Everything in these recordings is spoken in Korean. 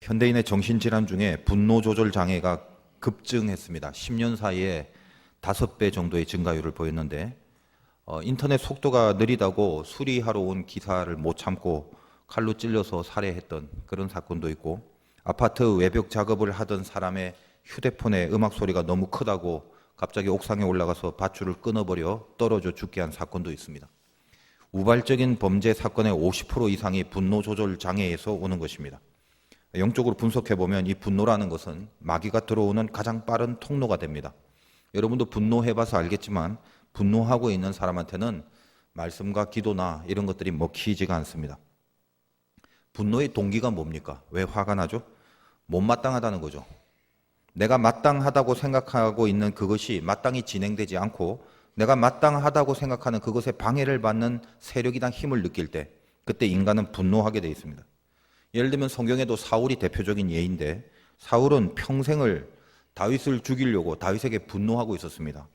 현대인의 정신질환 중에 분노 조절 장애가 급증했습니다. 10년 사이에 5배 정도의 증가율을 보였는데 인터넷 속도가 느리다고 수리하러 온 기사를 못 참고 칼로 찔려서 살해했던 그런 사건도 있고, 아파트 외벽 작업을 하던 사람의 휴대폰에 음악 소리가 너무 크다고 갑자기 옥상에 올라가서 밧줄을 끊어버려 떨어져 죽게 한 사건도 있습니다. 우발적인 범죄 사건의 50% 이상이 분노 조절 장애에서 오는 것입니다. 영적으로 분석해보면 이 분노라는 것은 마귀가 들어오는 가장 빠른 통로가 됩니다. 여러분도 분노해봐서 알겠지만 분노하고 있는 사람한테는 말씀과 기도나 이런 것들이 먹히지가 않습니다. 분노의 동기가 뭡니까? 왜 화가 나죠? 못마땅하다는 거죠. 내가 마땅하다고 생각하고 있는 그것이 마땅히 진행되지 않고 내가 마땅하다고 생각하는 그것에 방해를 받는 세력이나 힘을 느낄 때, 그때 인간은 분노하게 되어 있습니다. 예를 들면 성경에도 사울이 대표적인 예인데, 사울은 평생을 다윗을 죽이려고 다윗에게 분노하고 있었습니다.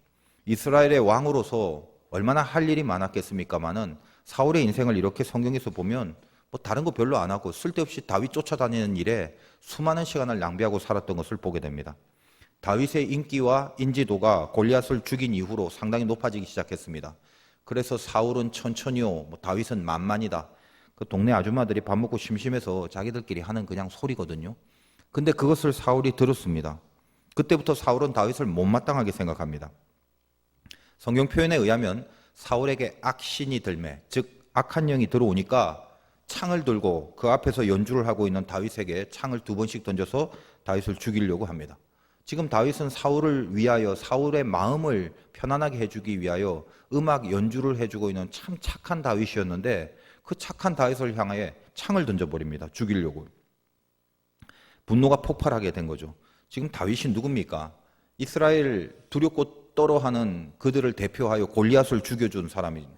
이스라엘의 왕으로서 얼마나 할 일이 많았겠습니까마는 사울의 인생을 이렇게 성경에서 보면 뭐 다른 거 별로 안 하고 쓸데없이 다윗 쫓아다니는 일에 수많은 시간을 낭비하고 살았던 것을 보게 됩니다. 다윗의 인기와 인지도가 골리앗을 죽인 이후로 상당히 높아지기 시작했습니다. 그래서 사울은 천천히요, 다윗은 만만이다. 그 동네 아줌마들이 밥 먹고 심심해서 자기들끼리 하는 그냥 소리거든요. 근데 그것을 사울이 들었습니다. 그때부터 사울은 다윗을 못마땅하게 생각합니다. 성경 표현에 의하면 사울에게 악신이 들매, 즉 악한 영이 들어오니까 창을 들고 그 앞에서 연주를 하고 있는 다윗에게 창을 2번씩 던져서 다윗을 죽이려고 합니다. 지금 다윗은 사울을 위하여, 사울의 마음을 편안하게 해주기 위하여 음악 연주를 해주고 있는 참 착한 다윗이었는데, 그 착한 다윗을 향하여 창을 던져버립니다. 죽이려고. 분노가 폭발하게 된 거죠. 지금 다윗이 누굽니까? 이스라엘 두렵고 떨어하는 그들을 대표하여 골리앗을 죽여준 사람입니다.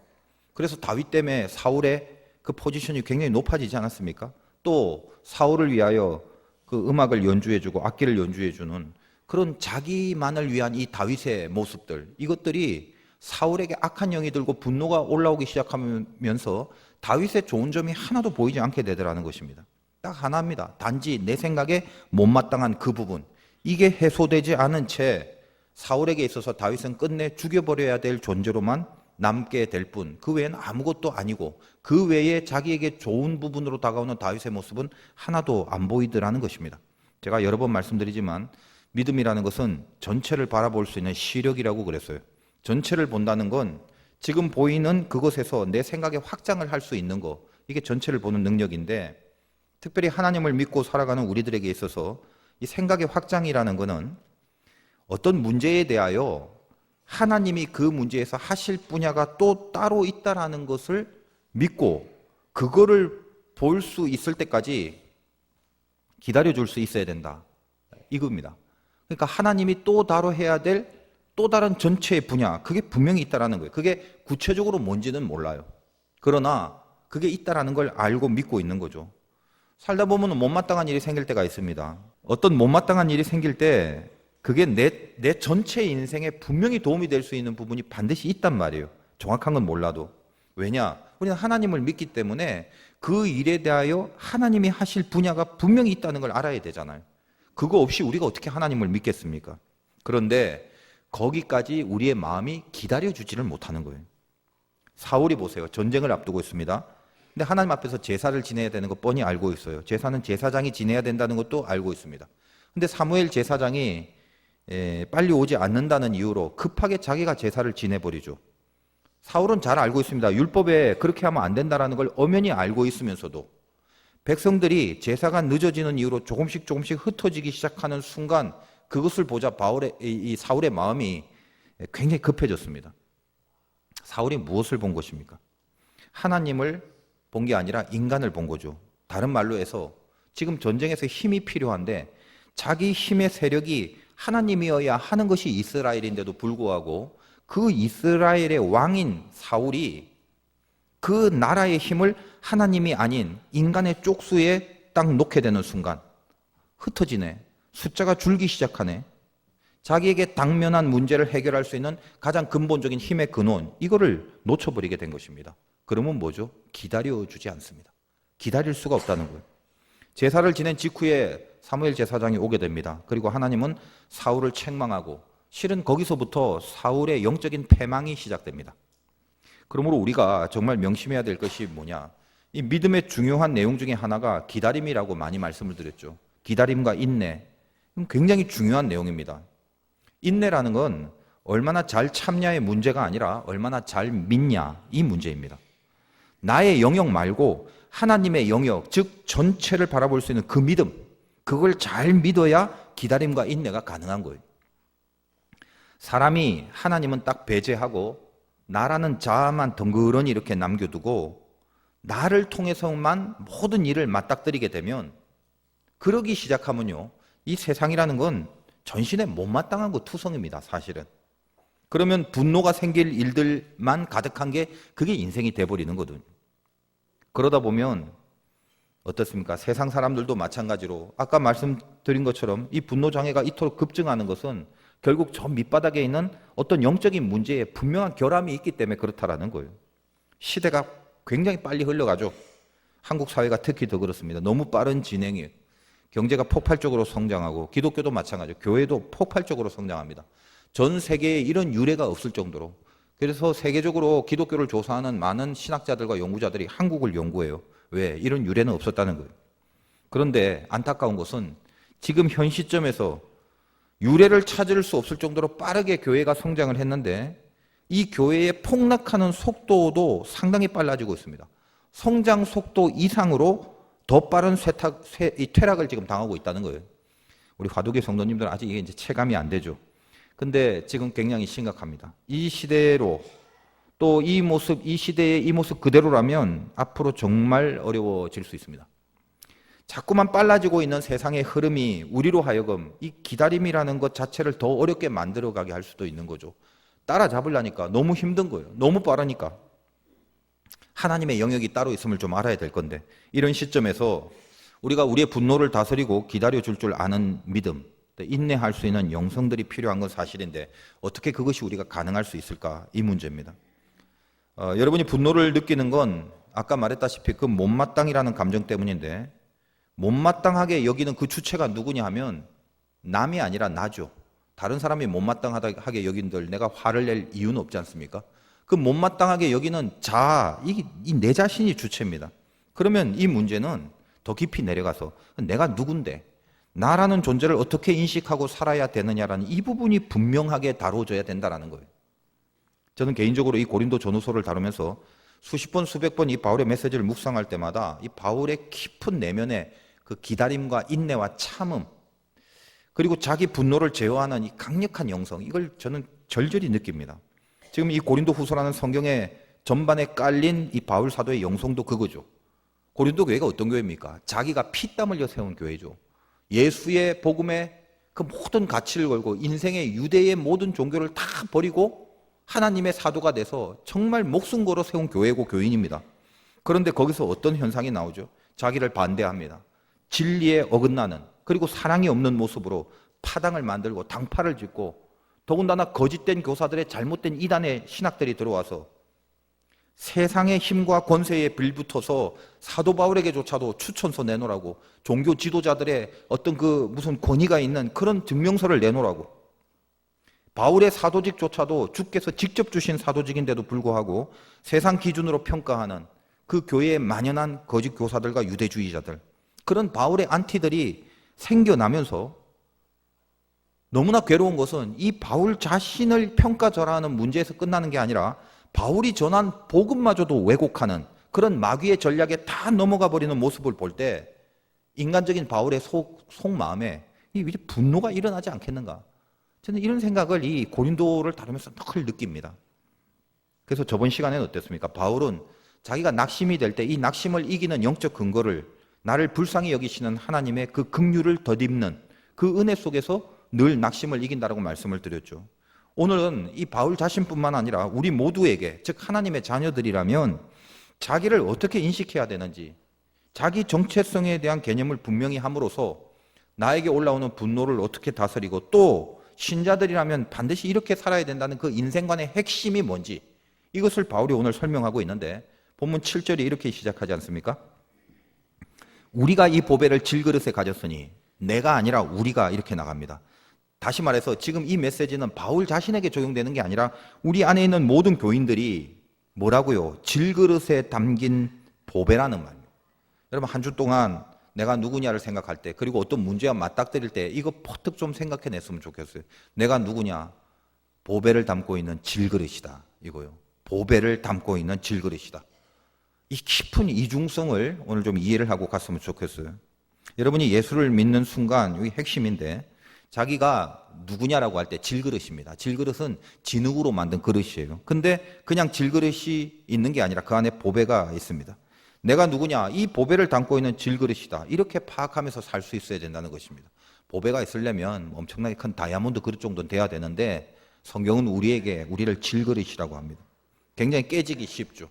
그래서 다윗 때문에 사울의 그 포지션이 굉장히 높아지지 않았습니까? 또 사울을 위하여 그 음악을 연주해주고 악기를 연주해주는 그런 자기만을 위한 이 다윗의 모습들, 이것들이 사울에게 악한 영이 들고 분노가 올라오기 시작하면서 다윗의 좋은 점이 하나도 보이지 않게 되더라는 것입니다. 딱 하나입니다. 단지 내 생각에 못마땅한 그 부분, 이게 해소되지 않은 채 사울에게 있어서 다윗은 끝내 죽여버려야 될 존재로만 남게 될 뿐, 그 외에는 아무것도 아니고 그 외에 자기에게 좋은 부분으로 다가오는 다윗의 모습은 하나도 안 보이더라는 것입니다. 제가 여러 번 말씀드리지만 믿음이라는 것은 전체를 바라볼 수 있는 시력이라고 그랬어요. 전체를 본다는 건 지금 보이는 그것에서 내 생각의 확장을 할 수 있는 거, 이게 전체를 보는 능력인데, 특별히 하나님을 믿고 살아가는 우리들에게 있어서 이 생각의 확장이라는 것은 어떤 문제에 대하여 하나님이 그 문제에서 하실 분야가 또 따로 있다라는 것을 믿고 그거를 볼 수 있을 때까지 기다려줄 수 있어야 된다, 이겁니다. 그러니까 하나님이 또 따로 해야 될 또 다른 전체의 분야, 그게 분명히 있다라는 거예요. 그게 구체적으로 뭔지는 몰라요. 그러나 그게 있다라는 걸 알고 믿고 있는 거죠. 살다 보면 못마땅한 일이 생길 때가 있습니다. 어떤 못마땅한 일이 생길 때 그게 내 전체 인생에 분명히 도움이 될 수 있는 부분이 반드시 있단 말이에요. 정확한 건 몰라도. 왜냐? 우리는 하나님을 믿기 때문에 그 일에 대하여 하나님이 하실 분야가 분명히 있다는 걸 알아야 되잖아요. 그거 없이 우리가 어떻게 하나님을 믿겠습니까? 그런데 거기까지 우리의 마음이 기다려주지를 못하는 거예요. 사울이 보세요. 전쟁을 앞두고 있습니다. 근데 하나님 앞에서 제사를 지내야 되는 거 뻔히 알고 있어요. 제사는 제사장이 지내야 된다는 것도 알고 있습니다. 근데 사무엘 제사장이 빨리 오지 않는다는 이유로 급하게 자기가 제사를 지내버리죠. 사울은 잘 알고 있습니다. 율법에 그렇게 하면 안 된다는 걸 엄연히 알고 있으면서도 백성들이 제사가 늦어지는 이유로 조금씩 흩어지기 시작하는 순간, 그것을 보자 이 사울의 마음이 굉장히 급해졌습니다. 사울이 무엇을 본 것입니까? 하나님을 본 게 아니라 인간을 본 거죠. 다른 말로 해서 지금 전쟁에서 힘이 필요한데 자기 힘의 세력이 하나님이어야 하는 것이 이스라엘인데도 불구하고 그 이스라엘의 왕인 사울이 그 나라의 힘을 하나님이 아닌 인간의 쪽수에 딱 놓게 되는 순간 흩어지네. 숫자가 줄기 시작하네. 자기에게 당면한 문제를 해결할 수 있는 가장 근본적인 힘의 근원, 이거를 놓쳐버리게 된 것입니다. 그러면 뭐죠? 기다려주지 않습니다. 기다릴 수가 없다는 거예요. 제사를 지낸 직후에 사무엘 제사장이 오게 됩니다. 그리고 하나님은 사울을 책망하고 실은 거기서부터 사울의 영적인 패망이 시작됩니다. 그러므로 우리가 정말 명심해야 될 것이 뭐냐? 이 믿음의 중요한 내용 중에 하나가 기다림이라고 많이 말씀을 드렸죠. 기다림과 인내. 굉장히 중요한 내용입니다. 인내라는 건 얼마나 잘 참냐의 문제가 아니라 얼마나 잘 믿냐 이 문제입니다. 나의 영역 말고 하나님의 영역, 즉 전체를 바라볼 수 있는 그 믿음, 그걸 잘 믿어야 기다림과 인내가 가능한 거예요. 사람이 하나님은 딱 배제하고 나라는 자아만 덩그러니 이렇게 남겨두고 나를 통해서만 모든 일을 맞닥뜨리게 되면, 그러기 시작하면요, 이 세상이라는 건 전신에 못마땅한 거 투성입니다, 사실은. 그러면 분노가 생길 일들만 가득한 게 그게 인생이 돼버리는 거거든요. 그러다 보면 어떻습니까? 세상 사람들도 마찬가지로 아까 말씀드린 것처럼 이 분노 장애가 이토록 급증하는 것은 결국 저 밑바닥에 있는 어떤 영적인 문제에 분명한 결함이 있기 때문에 그렇다라는 거예요. 시대가 굉장히 빨리 흘러가죠. 한국 사회가 특히 더 그렇습니다. 너무 빠른 진행이에요. 경제가 폭발적으로 성장하고 기독교도 마찬가지로 교회도 폭발적으로 성장합니다. 전 세계에 이런 유례가 없을 정도로. 그래서 세계적으로 기독교를 조사하는 많은 신학자들과 연구자들이 한국을 연구해요. 왜? 이런 유례는 없었다는 거예요. 그런데 안타까운 것은 지금 현 시점에서 유례를 찾을 수 없을 정도로 빠르게 교회가 성장을 했는데 이 교회의 폭락하는 속도도 상당히 빨라지고 있습니다. 성장 속도 이상으로 더 빠른 퇴락을 지금 당하고 있다는 거예요. 우리 화두계 성도님들은 아직 이게 이제 체감이 안 되죠. 근데 지금 굉장히 심각합니다. 이 시대로 또 이 모습, 이 시대의 이 모습 그대로라면 앞으로 정말 어려워질 수 있습니다. 자꾸만 빨라지고 있는 세상의 흐름이 우리로 하여금 이 기다림이라는 것 자체를 더 어렵게 만들어가게 할 수도 있는 거죠. 따라잡으려니까 너무 힘든 거예요. 너무 빠르니까. 하나님의 영역이 따로 있음을 좀 알아야 될 건데, 이런 시점에서 우리가 우리의 분노를 다스리고 기다려줄 줄 아는 믿음, 인내할 수 있는 영성들이 필요한 건 사실인데 어떻게 그것이 우리가 가능할 수 있을까? 이 문제입니다. 여러분이 분노를 느끼는 건 아까 말했다시피 그 못마땅이라는 감정 때문인데, 못마땅하게 여기는 그 주체가 누구냐 하면 남이 아니라 나죠. 다른 사람이 못마땅하게 여긴들 내가 화를 낼 이유는 없지 않습니까? 그 못마땅하게 여기는 자아, 이 내 자신이 주체입니다. 그러면 이 문제는 더 깊이 내려가서 내가 누군데, 나라는 존재를 어떻게 인식하고 살아야 되느냐라는 이 부분이 분명하게 다뤄져야 된다는 거예요. 저는 개인적으로 이 고린도 전후서를 다루면서 수십 번 수백 번 이 바울의 메시지를 묵상할 때마다 이 바울의 깊은 내면의 그 기다림과 인내와 참음, 그리고 자기 분노를 제어하는 이 강력한 영성, 이걸 저는 절절히 느낍니다. 지금 이 고린도 후서라는 성경의 전반에 깔린 이 바울 사도의 영성도 그거죠. 고린도 교회가 어떤 교회입니까? 자기가 피땀 흘려 세운 교회죠. 예수의 복음에 그 모든 가치를 걸고 인생의 유대의 모든 종교를 다 버리고 하나님의 사도가 돼서 정말 목숨 걸어 세운 교회고 교인입니다. 그런데 거기서 어떤 현상이 나오죠? 자기를 반대합니다. 진리에 어긋나는, 그리고 사랑이 없는 모습으로 파당을 만들고 당파를 짓고, 더군다나 거짓된 교사들의 잘못된 이단의 신학들이 들어와서 세상의 힘과 권세에 빌붙어서 사도 바울에게조차도 추천서 내놓으라고, 종교 지도자들의 어떤 그 무슨 권위가 있는 그런 증명서를 내놓으라고, 바울의 사도직조차도 주께서 직접 주신 사도직인데도 불구하고 세상 기준으로 평가하는 그 교회에 만연한 거짓 교사들과 유대주의자들, 그런 바울의 안티들이 생겨나면서 너무나 괴로운 것은 이 바울 자신을 평가절하하는 문제에서 끝나는 게 아니라 바울이 전한 복음마저도 왜곡하는 그런 마귀의 전략에 다 넘어가 버리는 모습을 볼 때 인간적인 바울의 속마음에 이제 분노가 일어나지 않겠는가? 저는 이런 생각을 이 고린도를 다루면서 늘 느낍니다. 그래서 저번 시간에는 어땠습니까? 바울은 자기가 낙심이 될 때 이 낙심을 이기는 영적 근거를 나를 불쌍히 여기시는 하나님의 그 긍휼을 덧입는 그 은혜 속에서 늘 낙심을 이긴다라고 말씀을 드렸죠. 오늘은 이 바울 자신뿐만 아니라 우리 모두에게, 즉 하나님의 자녀들이라면 자기를 어떻게 인식해야 되는지, 자기 정체성에 대한 개념을 분명히 함으로써 나에게 올라오는 분노를 어떻게 다스리고, 또 신자들이라면 반드시 이렇게 살아야 된다는 그 인생관의 핵심이 뭔지, 이것을 바울이 오늘 설명하고 있는데 본문 7절이 이렇게 시작하지 않습니까? 우리가 이 보배를 질그릇에 가졌으니 내가 아니라 우리가 이렇게 나갑니다. 다시 말해서 지금 이 메시지는 바울 자신에게 적용되는 게 아니라 우리 안에 있는 모든 교인들이 뭐라고요? 질그릇에 담긴 보배라는 말이에요. 여러분 한 주 동안 내가 누구냐를 생각할 때 그리고 어떤 문제와 맞닥뜨릴 때 이거 퍼뜩 좀 생각해냈으면 좋겠어요. 내가 누구냐? 보배를 담고 있는 질그릇이다. 이거요. 보배를 담고 있는 질그릇이다. 이 깊은 이중성을 오늘 좀 이해를 하고 갔으면 좋겠어요. 여러분이 예수를 믿는 순간 여기 핵심인데 자기가 누구냐라고 할 때 질그릇입니다. 질그릇은 진흙으로 만든 그릇이에요. 근데 그냥 질그릇이 있는 게 아니라 그 안에 보배가 있습니다. 내가 누구냐? 이 보배를 담고 있는 질그릇이다. 이렇게 파악하면서 살 수 있어야 된다는 것입니다. 보배가 있으려면 엄청나게 큰 다이아몬드 그릇 정도는 돼야 되는데 성경은 우리를 질그릇이라고 합니다. 굉장히 깨지기 쉽죠.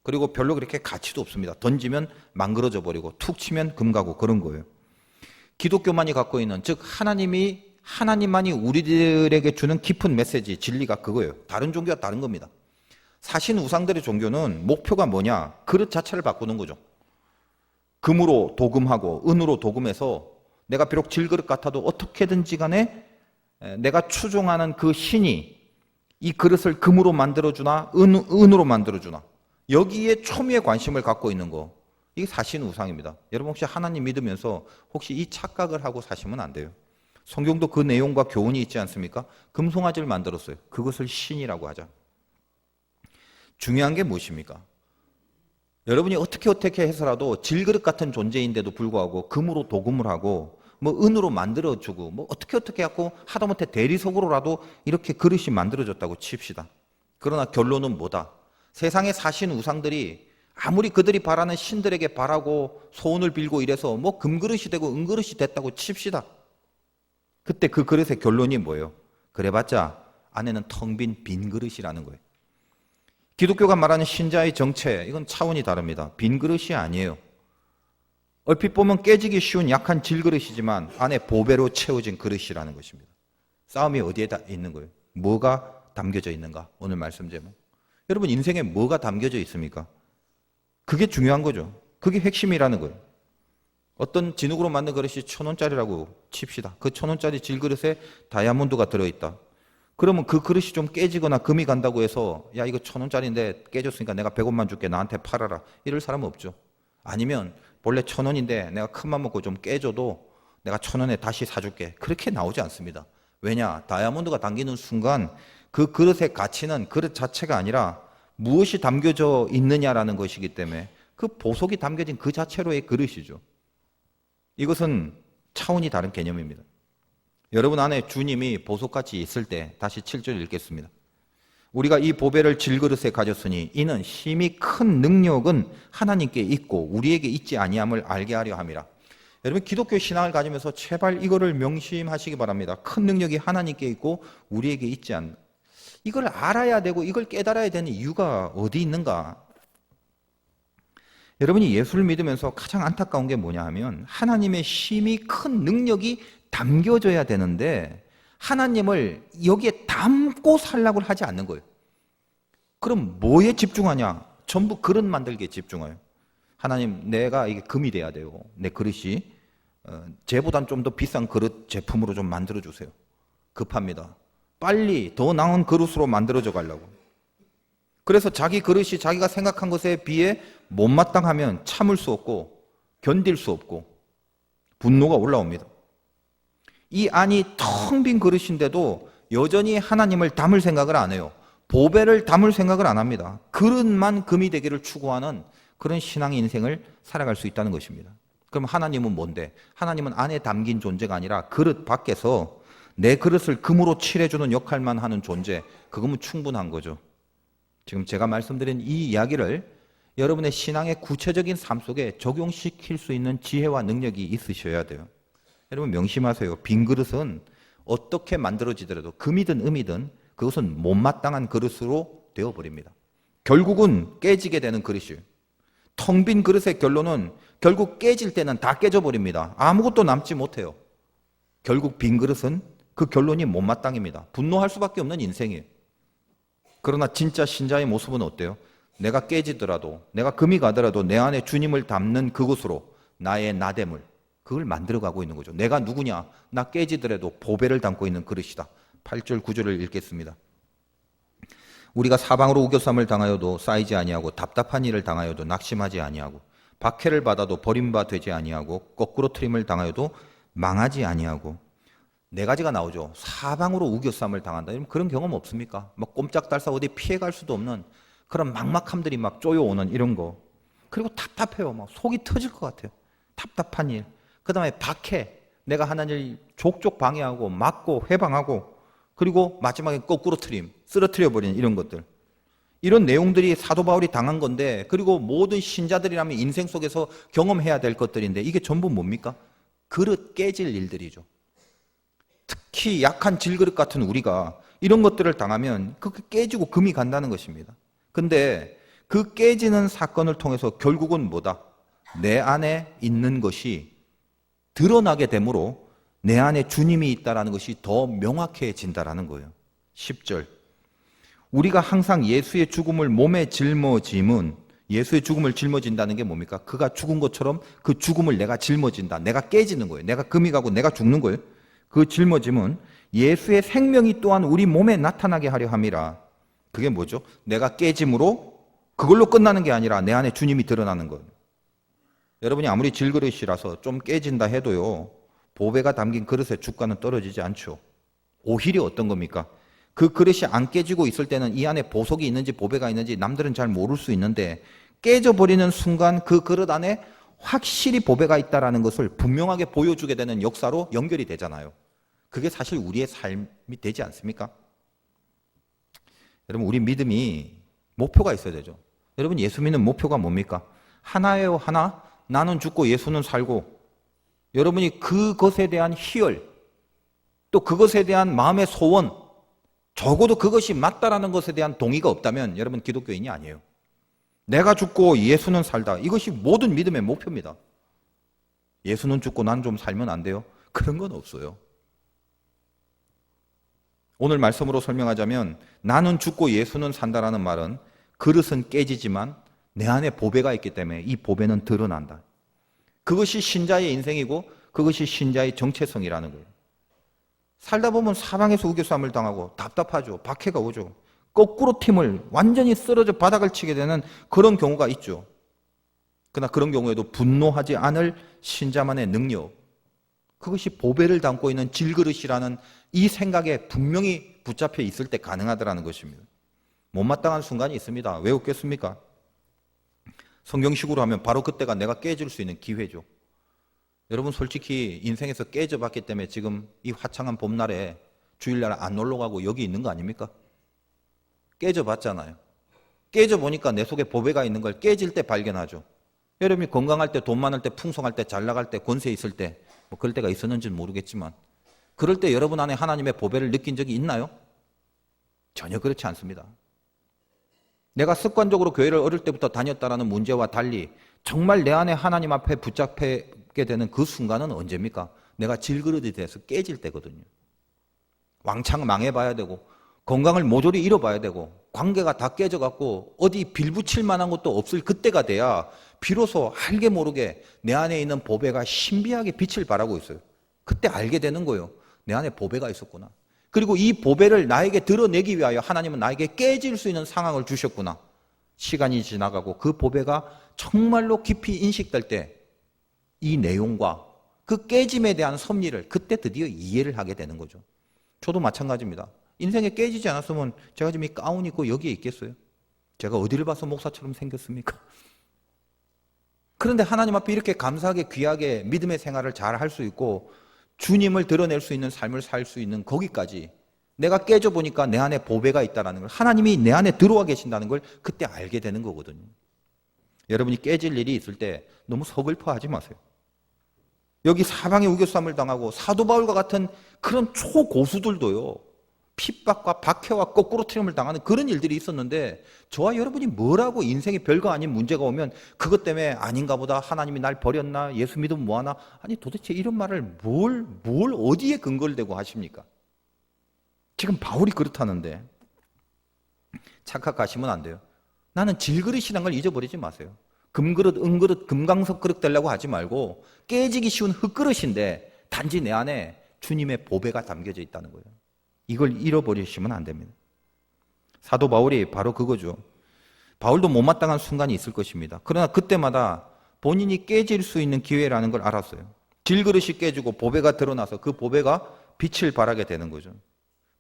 그리고 별로 그렇게 가치도 없습니다. 던지면 망그러져 버리고 툭 치면 금 가고 그런 거예요. 기독교만이 갖고 있는, 즉 하나님만이 우리들에게 주는 깊은 메시지, 진리가 그거예요. 다른 종교와 다른 겁니다. 사신 우상들의 종교는 목표가 뭐냐? 그릇 자체를 바꾸는 거죠. 금으로 도금하고 은으로 도금해서 내가 비록 질그릇 같아도 어떻게든지 간에 내가 추종하는 그 신이 이 그릇을 금으로 만들어주나 은으로 만들어주나 여기에 초미의 관심을 갖고 있는 거, 이게 사신 우상입니다. 여러분 혹시 하나님 믿으면서 혹시 이 착각을 하고 사시면 안 돼요. 성경도 그 내용과 교훈이 있지 않습니까? 금송아지를 만들었어요. 그것을 신이라고 하자. 중요한 게 무엇입니까? 여러분이 어떻게 해서라도 질그릇 같은 존재인데도 불구하고 금으로 도금을 하고 뭐 은으로 만들어주고 뭐 어떻게 하고 하다못해 대리석으로라도 이렇게 그릇이 만들어졌다고 칩시다. 그러나 결론은 뭐다? 세상에 사신 우상들이 아무리 그들이 바라는 신들에게 바라고 소원을 빌고 이래서 뭐 금그릇이 되고 은그릇이 됐다고 칩시다. 그때 그 그릇의 결론이 뭐예요? 그래봤자 안에는 텅 빈 그릇이라는 거예요. 기독교가 말하는 신자의 정체, 이건 차원이 다릅니다. 빈 그릇이 아니에요. 얼핏 보면 깨지기 쉬운 약한 질그릇이지만 안에 보배로 채워진 그릇이라는 것입니다. 싸움이 어디에 있는 거예요? 뭐가 담겨져 있는가? 오늘 말씀 제목. 여러분 인생에 뭐가 담겨져 있습니까? 그게 중요한 거죠. 그게 핵심이라는 거예요. 어떤 진흙으로 만든 그릇이 1,000원짜리라고 칩시다. 그 1,000원짜리 질그릇에 다이아몬드가 들어있다. 그러면 그 그릇이 좀 깨지거나 금이 간다고 해서 야 이거 1,000원짜리인데 깨졌으니까 내가 100원만 줄게 나한테 팔아라 이럴 사람은 없죠. 아니면 본래 1,000원인데 내가 큰맘 먹고 좀 깨져도 내가 1,000원에 다시 사줄게, 그렇게 나오지 않습니다. 왜냐? 다이아몬드가 담기는 순간 그 그릇의 가치는 그릇 자체가 아니라 무엇이 담겨져 있느냐라는 것이기 때문에 그 보석이 담겨진 그 자체로의 그릇이죠. 이것은 차원이 다른 개념입니다. 여러분 안에 주님이 보석같이 있을 때, 다시 7절 읽겠습니다. 우리가 이 보배를 질그릇에 가졌으니 이는 심히 큰 능력은 하나님께 있고 우리에게 있지 아니함을 알게 하려 함이라. 여러분 기독교 신앙을 가지면서 제발 이거를 명심하시기 바랍니다. 큰 능력이 하나님께 있고 우리에게 있지 않. 이걸 알아야 되고 이걸 깨달아야 되는 이유가 어디 있는가? 여러분이 예수를 믿으면서 가장 안타까운 게 뭐냐 하면 하나님의 심히 큰 능력이 담겨져야 되는데 하나님을 여기에 담고 살라고 하지 않는 거예요. 그럼 뭐에 집중하냐? 전부 그릇 만들기에 집중해요. 하나님, 내가 이게 금이 돼야 돼요. 내 그릇이 쟤보단 좀 더 비싼 그릇 제품으로 좀 만들어 주세요. 급합니다. 빨리 더 나은 그릇으로 만들어져 가려고. 그래서 자기 그릇이 자기가 생각한 것에 비해 못마땅하면 참을 수 없고 견딜 수 없고 분노가 올라옵니다. 이 안이 텅 빈 그릇인데도 여전히 하나님을 담을 생각을 안 해요. 보배를 담을 생각을 안 합니다. 그릇만 금이 되기를 추구하는 그런 신앙의 인생을 살아갈 수 있다는 것입니다. 그럼 하나님은 뭔데? 하나님은 안에 담긴 존재가 아니라 그릇 밖에서 내 그릇을 금으로 칠해주는 역할만 하는 존재, 그거면 충분한 거죠. 지금 제가 말씀드린 이 이야기를 여러분의 신앙의 구체적인 삶 속에 적용시킬 수 있는 지혜와 능력이 있으셔야 돼요. 여러분 명심하세요. 빈 그릇은 어떻게 만들어지더라도 금이든 음이든 그것은 못마땅한 그릇으로 되어버립니다. 결국은 깨지게 되는 그릇이에요. 텅 빈 그릇의 결론은 결국 깨질 때는 다 깨져버립니다. 아무것도 남지 못해요. 결국 빈 그릇은 그 결론이 못마땅입니다. 분노할 수밖에 없는 인생이에요. 그러나 진짜 신자의 모습은 어때요? 내가 깨지더라도, 내가 금이 가더라도 내 안에 주님을 담는 그곳으로 나의 나됨을 그걸 만들어가고 있는 거죠. 내가 누구냐? 나 깨지더라도 보배를 담고 있는 그릇이다. 8절 9절을 읽겠습니다. 우리가 사방으로 우겨쌈을 당하여도 쌓이지 아니하고 답답한 일을 당하여도 낙심하지 아니하고 박해를 받아도 버림바 되지 아니하고 거꾸로 트림을 당하여도 망하지 아니하고 네 가지가 나오죠. 사방으로 우겨쌈을 당한다. 그런 경험 없습니까? 막 꼼짝달싹 어디 피해갈 수도 없는 그런 막막함들이 막 쪼여오는 이런 거. 그리고 답답해요. 막 속이 터질 것 같아요. 답답한 일. 그 다음에 박해. 내가 하나님을 족족 방해하고 막고 회방하고 그리고 마지막에 거꾸로 트림, 쓰러뜨려 버리는 이런 것들. 이런 내용들이 사도 바울이 당한 건데 그리고 모든 신자들이라면 인생 속에서 경험해야 될 것들인데 이게 전부 뭡니까? 그릇 깨질 일들이죠. 특히 약한 질그릇 같은 우리가 이런 것들을 당하면 그게 깨지고 금이 간다는 것입니다. 근데 그 깨지는 사건을 통해서 결국은 뭐다? 내 안에 있는 것이 드러나게 되므로 내 안에 주님이 있다는 것이 더 명확해진다는 거예요. 10절. 우리가 항상 예수의 죽음을 몸에 짊어짐은 예수의 죽음을 짊어진다는 게 뭡니까? 그가 죽은 것처럼 그 죽음을 내가 짊어진다. 내가 깨지는 거예요. 내가 금이 가고 내가 죽는 거예요. 그 짊어짐은 예수의 생명이 또한 우리 몸에 나타나게 하려 함이라. 그게 뭐죠? 내가 깨짐으로 그걸로 끝나는 게 아니라 내 안에 주님이 드러나는 거예요. 여러분이 아무리 질그릇이라서 좀 깨진다 해도요, 보배가 담긴 그릇의 주가는 떨어지지 않죠. 오히려 어떤 겁니까? 그 그릇이 안 깨지고 있을 때는 이 안에 보석이 있는지 보배가 있는지 남들은 잘 모를 수 있는데 깨져버리는 순간 그 그릇 안에 확실히 보배가 있다는 것을 분명하게 보여주게 되는 역사로 연결이 되잖아요. 그게 사실 우리의 삶이 되지 않습니까? 여러분, 우리 믿음이 목표가 있어야 되죠. 여러분, 예수 믿는 목표가 뭡니까? 하나예요, 하나. 나는 죽고 예수는 살고. 여러분이 그것에 대한 희열, 또 그것에 대한 마음의 소원, 적어도 그것이 맞다라는 것에 대한 동의가 없다면 여러분 기독교인이 아니에요. 내가 죽고 예수는 살다. 이것이 모든 믿음의 목표입니다. 예수는 죽고 난 좀 살면 안 돼요? 그런 건 없어요. 오늘 말씀으로 설명하자면 나는 죽고 예수는 산다라는 말은 그릇은 깨지지만 내 안에 보배가 있기 때문에 이 보배는 드러난다. 그것이 신자의 인생이고 그것이 신자의 정체성이라는 거예요. 살다 보면 사방에서 우겨쌈을 당하고 답답하죠. 박해가 오죠. 거꾸로 팀을 완전히 쓰러져 바닥을 치게 되는 그런 경우가 있죠. 그러나 그런 경우에도 분노하지 않을 신자만의 능력, 그것이 보배를 담고 있는 질그릇이라는 이 생각에 분명히 붙잡혀 있을 때 가능하다는 것입니다. 못마땅한 순간이 있습니다. 왜 없겠습니까? 성경식으로 하면 바로 그때가 내가 깨질 수 있는 기회죠. 여러분 솔직히 인생에서 깨져봤기 때문에 지금 이 화창한 봄날에 주일날 안 놀러 가고 여기 있는 거 아닙니까? 깨져봤잖아요. 깨져보니까 내 속에 보배가 있는 걸 깨질 때 발견하죠. 여러분이 건강할 때, 돈 많을 때, 풍성할 때, 잘 나갈 때, 권세 있을 때, 뭐 그럴 때가 있었는지는 모르겠지만 그럴 때 여러분 안에 하나님의 보배를 느낀 적이 있나요? 전혀 그렇지 않습니다. 내가 습관적으로 교회를 어릴 때부터 다녔다라는 문제와 달리 정말 내 안에 하나님 앞에 붙잡게 되는 그 순간은 언제입니까? 내가 질그릇이 돼서 깨질 때거든요. 왕창 망해봐야 되고 건강을 모조리 잃어봐야 되고 관계가 다 깨져갖고 어디 빌붙일 만한 것도 없을 그때가 돼야 비로소 알게 모르게 내 안에 있는 보배가 신비하게 빛을 발하고 있어요. 그때 알게 되는 거예요. 내 안에 보배가 있었구나. 그리고 이 보배를 나에게 드러내기 위하여 하나님은 나에게 깨질 수 있는 상황을 주셨구나. 시간이 지나가고 그 보배가 정말로 깊이 인식될 때 이 내용과 그 깨짐에 대한 섭리를 그때 드디어 이해를 하게 되는 거죠. 저도 마찬가지입니다. 인생에 깨지지 않았으면 제가 지금 이 가운 입고 여기에 있겠어요? 제가 어디를 봐서 목사처럼 생겼습니까? 그런데 하나님 앞에 이렇게 감사하게 귀하게 믿음의 생활을 잘 할 수 있고 주님을 드러낼 수 있는 삶을 살 수 있는 거기까지 내가 깨져보니까 내 안에 보배가 있다는 걸, 하나님이 내 안에 들어와 계신다는 걸 그때 알게 되는 거거든요. 여러분이 깨질 일이 있을 때 너무 서글퍼하지 마세요. 여기 사방에 우겨쌈을 당하고 사도 바울과 같은 그런 초고수들도요, 핍박과 박해와 거꾸로 트림을 당하는 그런 일들이 있었는데 저와 여러분이 뭐라고 인생에 별거 아닌 문제가 오면 그것 때문에 아닌가 보다, 하나님이 날 버렸나, 예수 믿으면 뭐하나, 아니 도대체 이런 말을 뭘 어디에 근거를 대고 하십니까? 지금 바울이 그렇다는데 착각하시면 안 돼요. 나는 질그릇이란 걸 잊어버리지 마세요. 금그릇, 은그릇, 금강석 그릇 되려고 하지 말고 깨지기 쉬운 흙그릇인데 단지 내 안에 주님의 보배가 담겨져 있다는 거예요. 이걸 잃어버리시면 안 됩니다. 사도 바울이 바로 그거죠. 바울도 못마땅한 순간이 있을 것입니다. 그러나 그때마다 본인이 깨질 수 있는 기회라는 걸 알았어요. 질그릇이 깨지고 보배가 드러나서 그 보배가 빛을 발하게 되는 거죠.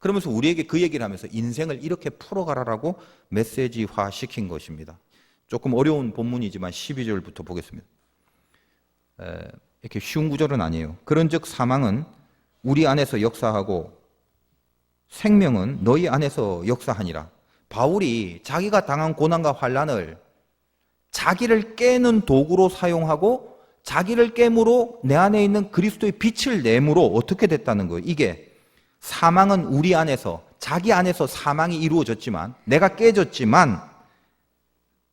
그러면서 우리에게 그 얘기를 하면서 인생을 이렇게 풀어가라라고 메시지화 시킨 것입니다. 조금 어려운 본문이지만 12절부터 보겠습니다. 이렇게 쉬운 구절은 아니에요. 그런즉 사망은 우리 안에서 역사하고 생명은 너희 안에서 역사하니라. 바울이 자기가 당한 고난과 환난을 자기를 깨는 도구로 사용하고 자기를 깨므로 내 안에 있는 그리스도의 빛을 내므로 어떻게 됐다는 거예요. 이게 사망은 우리 안에서, 자기 안에서 사망이 이루어졌지만, 내가 깨졌지만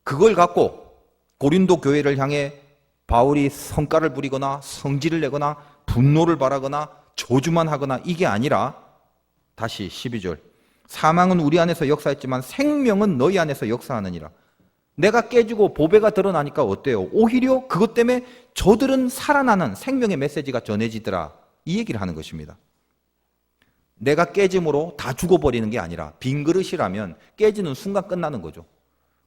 그걸 갖고 고린도 교회를 향해 바울이 성가를 부리거나 성질을 내거나 분노를 발하거나 저주만 하거나 이게 아니라, 다시 12절, 사망은 우리 안에서 역사했지만 생명은 너희 안에서 역사하느니라. 내가 깨지고 보배가 드러나니까 어때요? 오히려 그것 때문에 저들은 살아나는 생명의 메시지가 전해지더라. 이 얘기를 하는 것입니다. 내가 깨짐으로 다 죽어버리는 게 아니라, 빈 그릇이라면 깨지는 순간 끝나는 거죠.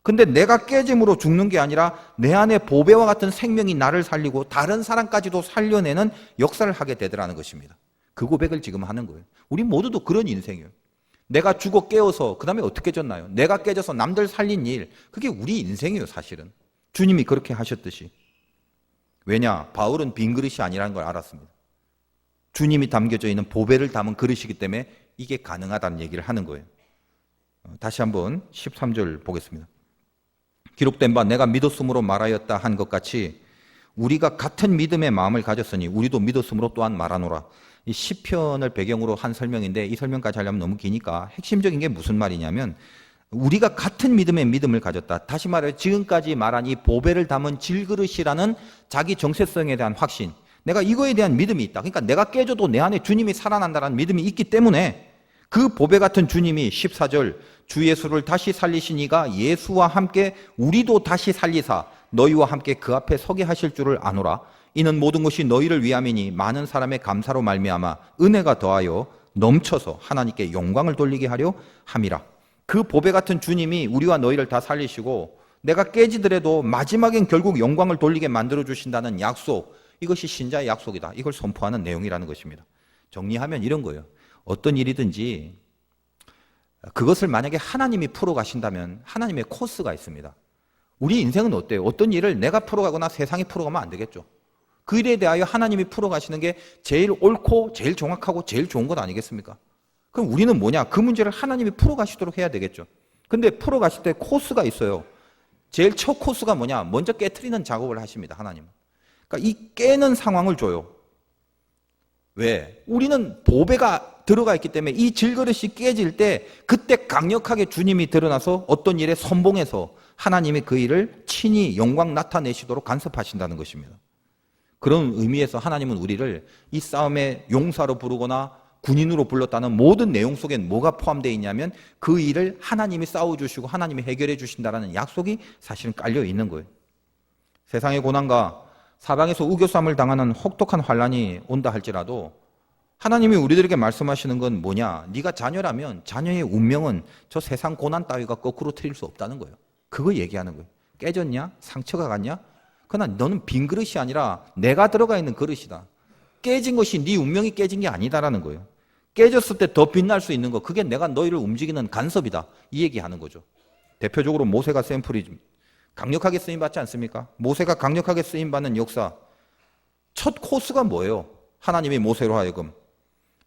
근데 내가 깨짐으로 죽는 게 아니라 내 안에 보배와 같은 생명이 나를 살리고 다른 사람까지도 살려내는 역사를 하게 되더라는 것입니다. 그 고백을 지금 하는 거예요. 우리 모두도 그런 인생이에요. 내가 죽어 깨어서 그 다음에 어떻게 졌나요? 내가 깨져서 남들 살린 일, 그게 우리 인생이에요. 사실은 주님이 그렇게 하셨듯이. 왜냐? 바울은 빈 그릇이 아니라는 걸 알았습니다. 주님이 담겨져 있는 보배를 담은 그릇이기 때문에 이게 가능하다는 얘기를 하는 거예요. 다시 한번 13절 보겠습니다. 기록된 바 내가 믿었으므로 말하였다 한 것 같이 우리가 같은 믿음의 마음을 가졌으니 우리도 믿었으므로 또한 말하노라. 이 시편을 배경으로 한 설명인데 이 설명까지 하려면 너무 기니까 핵심적인 게 무슨 말이냐면, 우리가 같은 믿음을 가졌다. 다시 말해 지금까지 말한 이 보배를 담은 질그릇이라는 자기 정체성에 대한 확신, 내가 이거에 대한 믿음이 있다. 그러니까 내가 깨져도 내 안에 주님이 살아난다는 믿음이 있기 때문에 그 보배 같은 주님이 14절 주 예수를 다시 살리시니가 예수와 함께 우리도 다시 살리사 너희와 함께 그 앞에 서게 하실 줄을 아노라. 이는 모든 것이 너희를 위함이니 많은 사람의 감사로 말미암아 은혜가 더하여 넘쳐서 하나님께 영광을 돌리게 하려 함이라. 그 보배 같은 주님이 우리와 너희를 다 살리시고 내가 깨지더라도 마지막엔 결국 영광을 돌리게 만들어 주신다는 약속, 이것이 신자의 약속이다. 이걸 선포하는 내용이라는 것입니다. 정리하면 이런 거예요. 어떤 일이든지 그것을 만약에 하나님이 풀어가신다면 하나님의 코스가 있습니다. 우리 인생은 어때요? 어떤 일을 내가 풀어가거나 세상이 풀어가면 안 되겠죠. 그 일에 대하여 하나님이 풀어가시는 게 제일 옳고 제일 정확하고 제일 좋은 것 아니겠습니까? 그럼 우리는 뭐냐? 그 문제를 하나님이 풀어가시도록 해야 되겠죠. 근데 풀어가실 때 코스가 있어요. 제일 첫 코스가 뭐냐? 먼저 깨트리는 작업을 하십니다. 하나님은. 그러니까 이 깨는 상황을 줘요. 왜? 우리는 보배가 들어가 있기 때문에 이 질그릇이 깨질 때 그때 강력하게 주님이 드러나서 어떤 일에 선봉해서 하나님이 그 일을 친히 영광 나타내시도록 간섭하신다는 것입니다. 그런 의미에서 하나님은 우리를 이 싸움의 용사로 부르거나 군인으로 불렀다는 모든 내용 속엔 뭐가 포함되어 있냐면 그 일을 하나님이 싸워주시고 하나님이 해결해 주신다는 약속이 사실은 깔려 있는 거예요. 세상의 고난과 사방에서 우겨쌈을 당하는 혹독한 환란이 온다 할지라도 하나님이 우리들에게 말씀하시는 건 뭐냐? 네가 자녀라면 자녀의 운명은 저 세상 고난 따위가 거꾸로 틀릴 수 없다는 거예요. 그거 얘기하는 거예요. 깨졌냐? 상처가 갔냐? 그러나 너는 빈 그릇이 아니라 내가 들어가 있는 그릇이다. 깨진 것이 네 운명이 깨진 게 아니다라는 거예요. 깨졌을 때 더 빛날 수 있는 거, 그게 내가 너희를 움직이는 간섭이다. 이 얘기하는 거죠. 대표적으로 모세가 샘플이 강력하게 쓰임받지 않습니까? 모세가 강력하게 쓰임받는 역사, 첫 코스가 뭐예요? 하나님이 모세로 하여금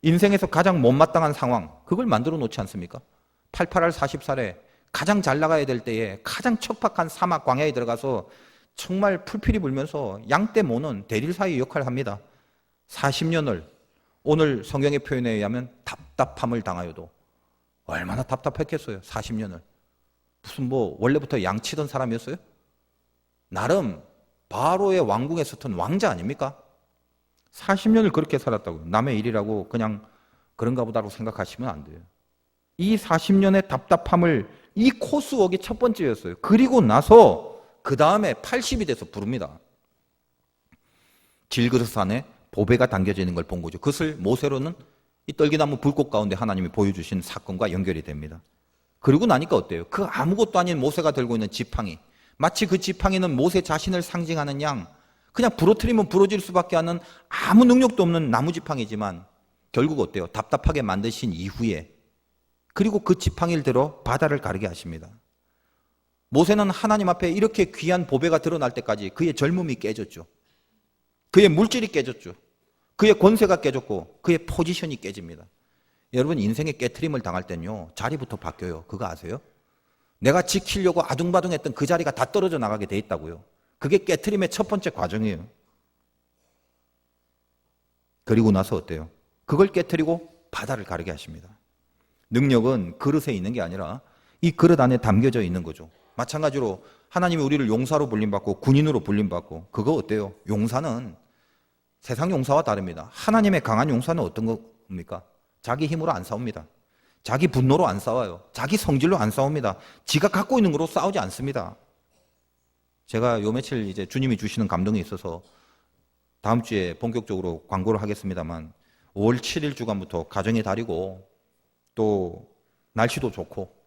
인생에서 가장 못마땅한 상황, 그걸 만들어 놓지 않습니까? 88할 40살에 가장 잘 나가야 될 때에 가장 척박한 사막 광야에 들어가서 정말 풀필이 불면서 양떼 모는 대릴 사이 역할을 합니다. 40년을 오늘 성경의 표현에 의하면 답답함을 당하여도 얼마나 답답했겠어요. 40년을. 무슨 원래부터 양치던 사람이었어요? 나름 바로의 왕궁에 서던 왕자 아닙니까? 40년을 그렇게 살았다고요. 남의 일이라고 그냥 그런가 보다고 생각하시면 안 돼요. 이 40년의 답답함을 이 코스웍이 첫 번째였어요. 그리고 나서 그 다음에 80이 돼서 부릅니다. 질그릇 안에 보배가 담겨져 있는 걸 본 거죠. 그것을 모세로는 이 떨기나무 불꽃 가운데 하나님이 보여주신 사건과 연결이 됩니다. 그리고 나니까 어때요? 그 아무것도 아닌 모세가 들고 있는 지팡이, 마치 그 지팡이는 모세 자신을 상징하는 양, 그냥 부러뜨리면 부러질 수밖에 없는 아무 능력도 없는 나무 지팡이지만 결국 어때요? 답답하게 만드신 이후에 그리고 그 지팡이를 들어 바다를 가르게 하십니다. 모세는 하나님 앞에 이렇게 귀한 보배가 드러날 때까지 그의 젊음이 깨졌죠. 그의 물질이 깨졌죠. 그의 권세가 깨졌고 그의 포지션이 깨집니다. 여러분, 인생에 깨트림을 당할 땐요, 자리부터 바뀌어요. 그거 아세요? 내가 지키려고 아둥바둥했던 그 자리가 다 떨어져 나가게 돼 있다고요. 그게 깨트림의 첫 번째 과정이에요. 그리고 나서 어때요? 그걸 깨트리고 바다를 가르게 하십니다. 능력은 그릇에 있는 게 아니라 이 그릇 안에 담겨져 있는 거죠. 마찬가지로 하나님이 우리를 용사로 불림받고 군인으로 불림받고, 그거 어때요? 용사는 세상 용사와 다릅니다. 하나님의 강한 용사는 어떤 겁니까? 자기 힘으로 안 싸웁니다. 자기 분노로 안 싸워요. 자기 성질로 안 싸웁니다. 지가 갖고 있는 거로 싸우지 않습니다. 제가 요 며칠 이제 주님이 주시는 감동이 있어서 다음 주에 본격적으로 광고를 하겠습니다만, 5월 7일 주간부터 가정의 달이고 또 날씨도 좋고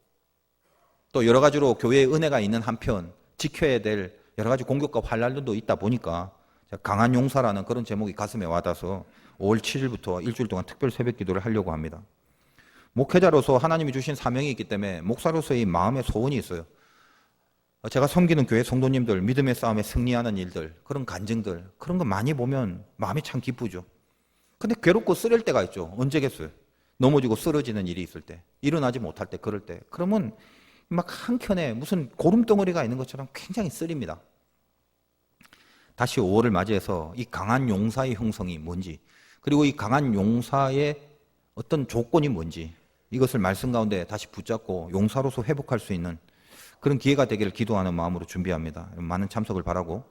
또 여러 가지로 교회의 은혜가 있는 한편 지켜야 될 여러 가지 공격과 환난도 있다 보니까 강한 용사라는 그런 제목이 가슴에 와닿아서 5월 7일부터 일주일 동안 특별 새벽 기도를 하려고 합니다. 목회자로서 하나님이 주신 사명이 있기 때문에 목사로서의 마음의 소원이 있어요. 제가 섬기는 교회 성도님들 믿음의 싸움에 승리하는 일들, 그런 간증들, 그런 거 많이 보면 마음이 참 기쁘죠. 근데 괴롭고 쓰릴 때가 있죠. 언제겠어요? 넘어지고 쓰러지는 일이 있을 때, 일어나지 못할 때, 그럴 때, 그러면 막 한켠에 무슨 고름덩어리가 있는 것처럼 굉장히 쓰립니다. 다시 5월을 맞이해서 이 강한 용사의 형성이 뭔지, 그리고 이 강한 용사의 어떤 조건이 뭔지, 이것을 말씀 가운데 다시 붙잡고 용사로서 회복할 수 있는 그런 기회가 되기를 기도하는 마음으로 준비합니다. 많은 참석을 바라고,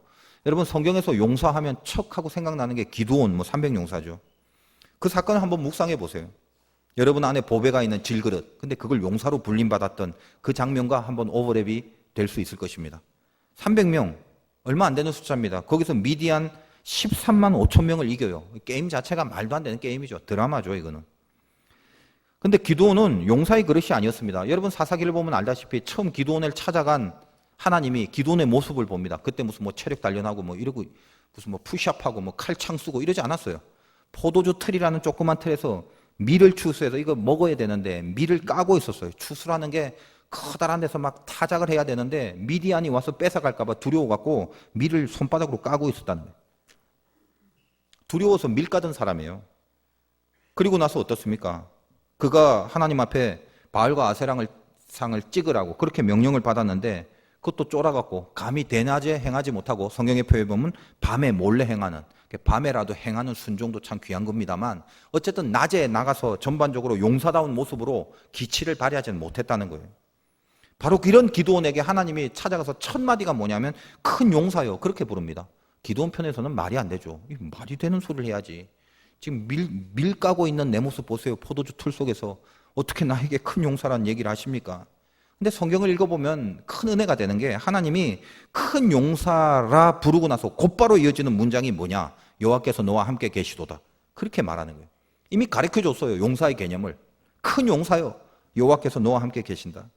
여러분, 성경에서 용사하면 척하고 생각나는 게 기드온, 300용사죠. 그 사건을 한번 묵상해 보세요. 여러분 안에 보배가 있는 질그릇, 근데 그걸 용사로 불림받았던 그 장면과 한번 오버랩이 될 수 있을 것입니다. 300명, 얼마 안 되는 숫자입니다. 거기서 미디안 13만 5천 명을 이겨요. 게임 자체가 말도 안 되는 게임이죠. 드라마죠, 이거는. 근데 기드온은 용사의 그릇이 아니었습니다. 여러분 사사기를 보면 알다시피 처음 기드온을 찾아간 하나님이 기드온의 모습을 봅니다. 그때 무슨 체력 단련하고 이러고 무슨 푸시업하고 칼창 쓰고 이러지 않았어요. 포도주 틀이라는 조그만 틀에서 밀을 추수해서 이거 먹어야 되는데 밀을 까고 있었어요. 추수라는 게 커다란 데서 막 타작을 해야 되는데 미디안이 와서 뺏어갈까 봐 두려워갖고 밀을 손바닥으로 까고 있었다는 거예요. 두려워서 밀 까던 사람이에요. 그리고 나서 어떻습니까? 그가 하나님 앞에 바알과 아세랑을 상을 찍으라고 그렇게 명령을 받았는데 그것도 쫄아갖고 감히 대낮에 행하지 못하고, 성경의 표현에 보면 밤에 몰래 행하는, 밤에라도 행하는 순종도 참 귀한 겁니다만 어쨌든 낮에 나가서 전반적으로 용사다운 모습으로 기치를 발휘하지는 못했다는 거예요. 바로 이런 기드온에게 하나님이 찾아가서 첫 마디가 뭐냐면 큰 용사요, 그렇게 부릅니다. 기드온 편에서는 말이 안 되죠. 말이 되는 소리를 해야지. 지금 밀 까고 있는 내 모습 보세요. 포도주 틀 속에서 어떻게 나에게 큰 용사라는 얘기를 하십니까? 근데 성경을 읽어보면 큰 은혜가 되는 게 하나님이 큰 용사라 부르고 나서 곧바로 이어지는 문장이 뭐냐? 여호와께서 너와 함께 계시도다. 그렇게 말하는 거예요. 이미 가르쳐줬어요. 용사의 개념을. 큰 용사요, 여호와께서 너와 함께 계신다.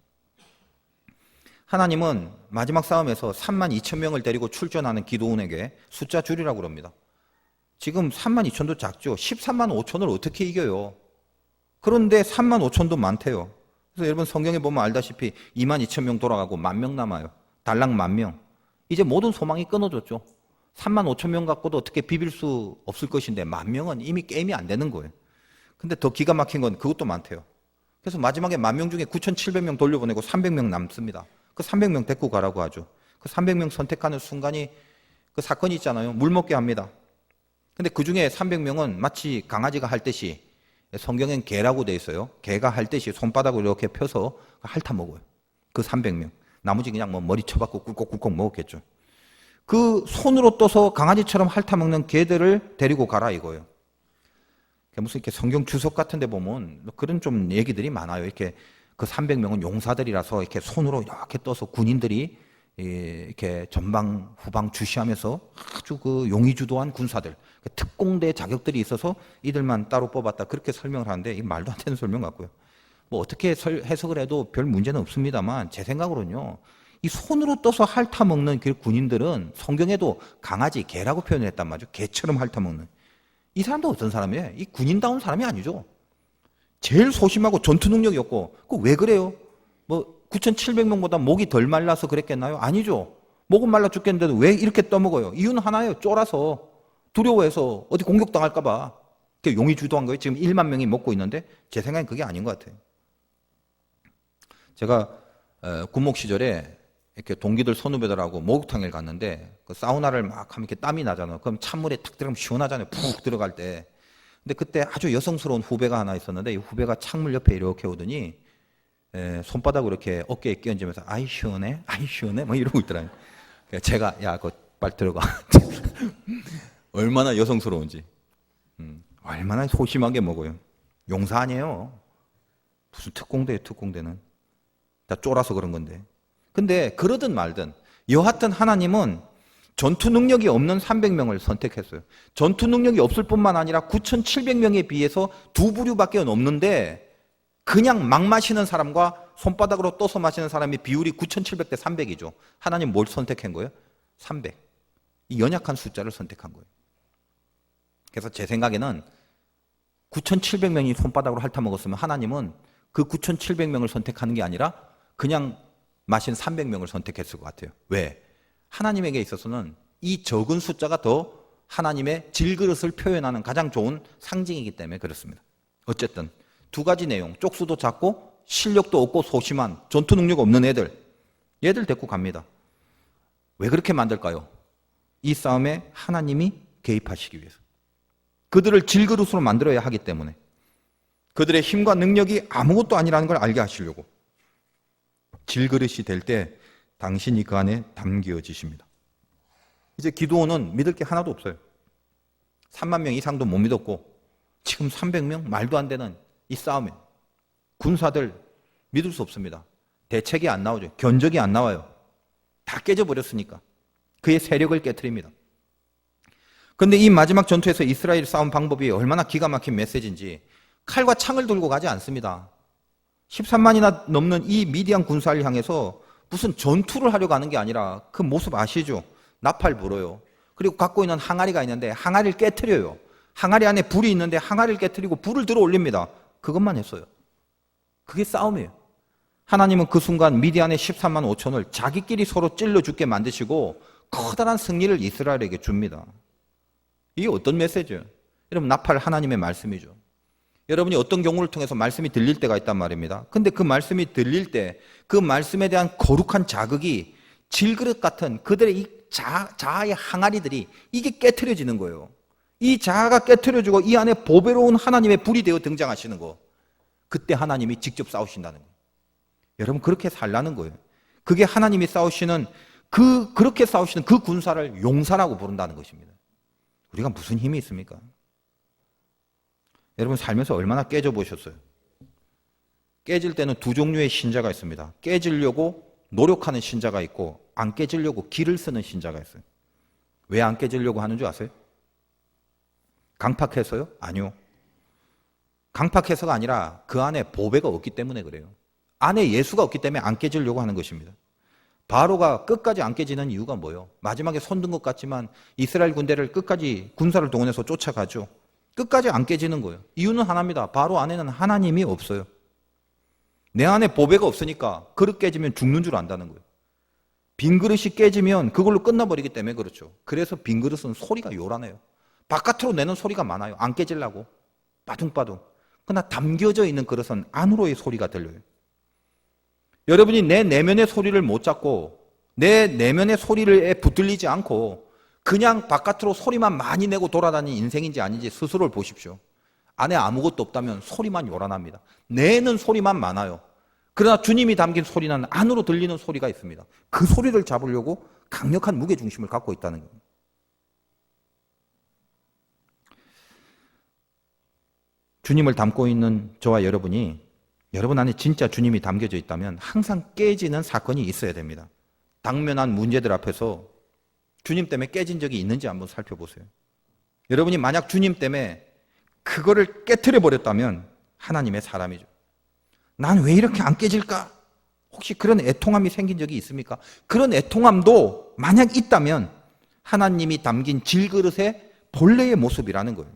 하나님은 마지막 싸움에서 3만 2천 명을 데리고 출전하는 기드온에게 숫자 줄이라고 그럽니다. 지금 3만 2천도 작죠. 13만 5천을 어떻게 이겨요? 그런데 3만 5천도 많대요. 그래서 여러분 성경에 보면 알다시피 2만 2천 명 돌아가고 1만 명 남아요. 달랑 1만 명. 이제 모든 소망이 끊어졌죠. 3만 5천 명 갖고도 어떻게 비빌 수 없을 것인데 1만 명은 이미 게임이 안 되는 거예요. 근데 더 기가 막힌 건 그것도 많대요. 그래서 마지막에 1만 명 중에 9,700명 돌려보내고 300명 남습니다. 그 300명 데리고 가라고 하죠. 그 300명 선택하는 순간이 그 사건이 있잖아요. 물 먹게 합니다. 근데 그 중에 300명은 마치 강아지가 할 듯이, 성경엔 개라고 돼 있어요. 개가 할 듯이 손바닥으로 이렇게 펴서 핥아 먹어요. 그 300명. 나머지 그냥 머리 쳐박고 꿀꺽꿀꺽 먹었겠죠. 그 손으로 떠서 강아지처럼 핥아 먹는 개들을 데리고 가라 이거예요. 무슨 이렇게 성경 주석 같은 데 보면 그런 좀 얘기들이 많아요. 이렇게 그 300명은 용사들이라서 이렇게 손으로 이렇게 떠서 군인들이 이렇게 전방 후방 주시하면서 아주 그 용의주도한 군사들, 특공대 자격들이 있어서 이들만 따로 뽑았다, 그렇게 설명을 하는데 이 말도 안 되는 설명 같고요. 뭐 어떻게 해석을 해도 별 문제는 없습니다만 제 생각으로는요, 이 손으로 떠서 핥아먹는 그 군인들은 성경에도 강아지, 개라고 표현을 했단 말이죠. 개처럼 핥아먹는. 이 사람도 어떤 사람이에요? 이 군인다운 사람이 아니죠. 제일 소심하고 전투 능력이 없고. 그 왜 그래요? 뭐 9,700명보다 목이 덜 말라서 그랬겠나요? 아니죠. 목은 말라 죽겠는데도 왜 이렇게 떠먹어요? 이유는 하나예요. 쫄아서, 두려워해서 어디 공격당할까 봐. 용이 주도한 거예요. 지금 1만 명이 먹고 있는데 제 생각엔 그게 아닌 것 같아요. 제가 군목 시절에 이렇게 동기들 선후배들하고 목욕탕을 갔는데 그 사우나를 막 하면 이렇게 땀이 나잖아요. 그럼 찬물에 탁 들어가면 시원하잖아요. 푹 들어갈 때. 근데 그때 아주 여성스러운 후배가 하나 있었는데 이 후배가 찬물 옆에 이렇게 오더니 손바닥으로 이렇게 어깨에 끼얹으면서 아이 시원해? 아이 시원해? 뭐 이러고 있더라고요. 제가 야, 그거 빨리 들어가. 얼마나 여성스러운지. 얼마나 소심하게 먹어요. 용사 아니에요. 무슨 특공대예요, 특공대는. 다 쫄아서 그런 건데. 근데 그러든 말든 여하튼 하나님은 전투 능력이 없는 300명을 선택했어요. 전투 능력이 없을 뿐만 아니라 9,700명에 비해서 두 부류밖에 없는데 그냥 막 마시는 사람과 손바닥으로 떠서 마시는 사람의 비율이 9,700대 300이죠. 하나님 뭘 선택한 거예요? 300. 이 연약한 숫자를 선택한 거예요. 그래서 제 생각에는 9,700명이 손바닥으로 핥아먹었으면 하나님은 그 9,700명을 선택하는 게 아니라 그냥 마신 300명을 선택했을 것 같아요. 왜? 하나님에게 있어서는 이 적은 숫자가 더 하나님의 질그릇을 표현하는 가장 좋은 상징이기 때문에 그렇습니다. 어쨌든 두 가지 내용, 쪽수도 작고 실력도 없고 소심한 전투 능력 없는 얘들 데리고 갑니다. 왜 그렇게 만들까요? 이 싸움에 하나님이 개입하시기 위해서. 그들을 질그릇으로 만들어야 하기 때문에. 그들의 힘과 능력이 아무것도 아니라는 걸 알게 하시려고. 질그릇이 될 때 당신이 그 안에 담겨지십니다. 이제 기드온은 믿을 게 하나도 없어요. 3만 명 이상도 못 믿었고 지금 300명? 말도 안 되는 이 싸움에 군사들 믿을 수 없습니다. 대책이 안 나오죠. 견적이 안 나와요. 다 깨져버렸으니까. 그의 세력을 깨트립니다. 그런데 이 마지막 전투에서 이스라엘 싸움 방법이 얼마나 기가 막힌 메시지인지 칼과 창을 들고 가지 않습니다. 13만이나 넘는 이 미디안 군사를 향해서 무슨 전투를 하려고 하는 게 아니라 그 모습 아시죠? 나팔 불어요. 그리고 갖고 있는 항아리가 있는데 항아리를 깨트려요. 항아리 안에 불이 있는데 항아리를 깨트리고 불을 들어 올립니다. 그것만 했어요. 그게 싸움이에요. 하나님은 그 순간 미디안의 13만 5천을 자기끼리 서로 찔러 죽게 만드시고 커다란 승리를 이스라엘에게 줍니다. 이게 어떤 메시지예요? 여러분, 나팔 하나님의 말씀이죠. 여러분이 어떤 경우를 통해서 말씀이 들릴 때가 있단 말입니다. 근데 그 말씀이 들릴 때 그 말씀에 대한 거룩한 자극이 질그릇 같은 그들의 이 자아의 항아리들이 이게 깨트려지는 거예요. 이 자아가 깨트려지고 이 안에 보배로운 하나님의 불이 되어 등장하시는 거. 그때 하나님이 직접 싸우신다는 거예요. 여러분, 그렇게 살라는 거예요. 그게 하나님이 싸우시는 그렇게 싸우시는 그 군사를 용사라고 부른다는 것입니다. 우리가 무슨 힘이 있습니까? 여러분, 살면서 얼마나 깨져보셨어요? 깨질 때는 두 종류의 신자가 있습니다. 깨지려고 노력하는 신자가 있고 안 깨지려고 기를 쓰는 신자가 있어요. 왜 안 깨지려고 하는 줄 아세요? 강팍해서요? 아니요. 강팍해서가 아니라 그 안에 보배가 없기 때문에 그래요. 안에 예수가 없기 때문에 안 깨지려고 하는 것입니다. 바로가 끝까지 안 깨지는 이유가 뭐예요? 마지막에 손든 것 같지만 이스라엘 군대를 끝까지 군사를 동원해서 쫓아가죠. 끝까지 안 깨지는 거예요. 이유는 하나입니다. 바로 안에는 하나님이 없어요. 내 안에 보배가 없으니까 그릇 깨지면 죽는 줄 안다는 거예요. 빈 그릇이 깨지면 그걸로 끝나버리기 때문에 그렇죠. 그래서 빈 그릇은 소리가 요란해요. 바깥으로 내는 소리가 많아요. 안 깨지려고. 빠둥빠둥. 그러나 담겨져 있는 그릇은 안으로의 소리가 들려요. 여러분이 내 내면의 소리를 못 잡고 내 내면의 소리에 붙들리지 않고 그냥 바깥으로 소리만 많이 내고 돌아다니는 인생인지 아닌지 스스로를 보십시오. 안에 아무것도 없다면 소리만 요란합니다. 내는 소리만 많아요. 그러나 주님이 담긴 소리는 안으로 들리는 소리가 있습니다. 그 소리를 잡으려고 강력한 무게중심을 갖고 있다는 겁니다. 주님을 담고 있는 저와 여러분이 여러분 안에 진짜 주님이 담겨져 있다면 항상 깨지는 사건이 있어야 됩니다. 당면한 문제들 앞에서 주님 때문에 깨진 적이 있는지 한번 살펴보세요. 여러분이 만약 주님 때문에 그거를 깨트려 버렸다면 하나님의 사람이죠. 난 왜 이렇게 안 깨질까? 혹시 그런 애통함이 생긴 적이 있습니까? 그런 애통함도 만약 있다면 하나님이 담긴 질그릇의 본래의 모습이라는 거예요.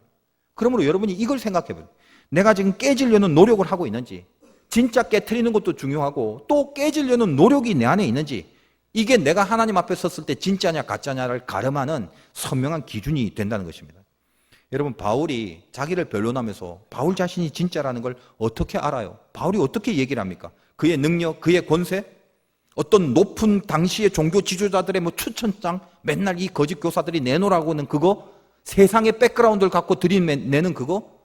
그러므로 여러분이 이걸 생각해 보세요. 내가 지금 깨지려는 노력을 하고 있는지, 진짜 깨트리는 것도 중요하고 또 깨지려는 노력이 내 안에 있는지, 이게 내가 하나님 앞에 섰을 때 진짜냐 가짜냐를 가름하는 선명한 기준이 된다는 것입니다. 여러분, 바울이 자기를 변론하면서 바울 자신이 진짜라는 걸 어떻게 알아요? 바울이 어떻게 얘기를 합니까? 그의 능력, 그의 권세, 어떤 높은 당시의 종교 지도자들의 추천장, 맨날 이 거짓 교사들이 내놓으라고 하는 그거, 세상의 백그라운드를 갖고 들이내는 그거,